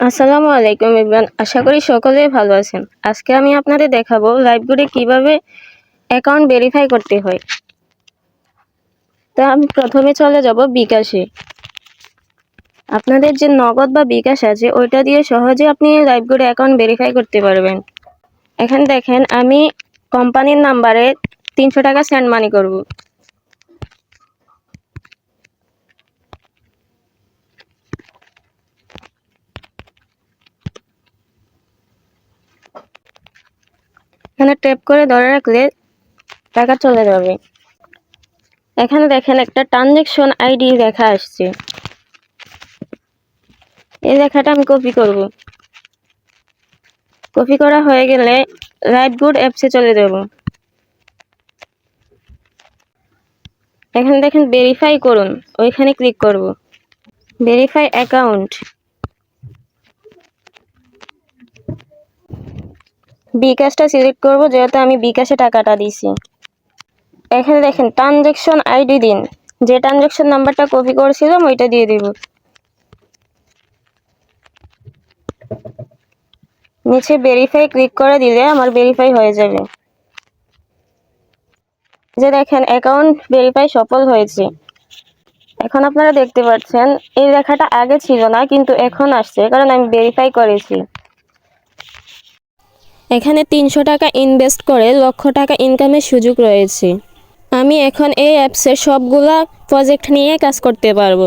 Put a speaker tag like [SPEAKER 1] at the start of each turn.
[SPEAKER 1] আসসালামু আলাইকুম এভরিওয়ান, আশা করি সকলেই ভালো আছেন। আজকে আমি আপনাদের দেখাবো লাইভগুডে কিভাবে অ্যাকাউন্ট ভেরিফাই করতে হয়। তো আমি প্রথমে চলে যাব বিকাশে। আপনাদের যে নগদ বা বিকাশ আছে ওইটা দিয়ে সহজে আপনি লাইভগুডে অ্যাকাউন্ট ভেরিফাই করতে পারবেন। এখানে দেখেন আমি কোম্পানির নাম্বারে 300 টাকা সেন্ড মানি করব। এখানে ট্যাপ করে ধরে রাখলে টাকা চলে যাবে। এখানে দেখেন একটা ট্রানজ্যাকশন আইডি লেখা আসছে, এই লেখাটা আমি কপি করব। কপি করা হয়ে গেলে লাইভগুড অ্যাপসে চলে যাব। এখানে দেখেন ভেরিফাই করুন, ওইখানে ক্লিক করব। ভেরিফাই অ্যাকাউন্ট, বিকাশটা সিলেক্ট করব যেহেতু আমি বিকাশে টাকাটা দিছি। এখানে দেখেন ট্রানজ্যাকশন আইডি দিন, যে ট্রানজ্যাকশন নাম্বারটা কপি করেছিলাম ওইটা দিয়ে দিব। নিচে ভেরিফাই ক্লিক করে দিলে আমার ভেরিফাই হয়ে যাবে। যে দেখেন অ্যাকাউন্ট ভেরিফাই সফল হয়েছে। এখন আপনারা দেখতে পাচ্ছেন এই লেখাটা আগে ছিল না, কিন্তু এখন আসছে কারণ আমি ভেরিফাই করেছি। এখানে 300 টাকা ইনভেস্ট করে 1,00,000 টাকা ইনকামের সুযোগ রয়েছে। আমি এখন এই অ্যাপসের সবগুলা প্রজেক্ট নিয়ে কাজ করতে পারবো।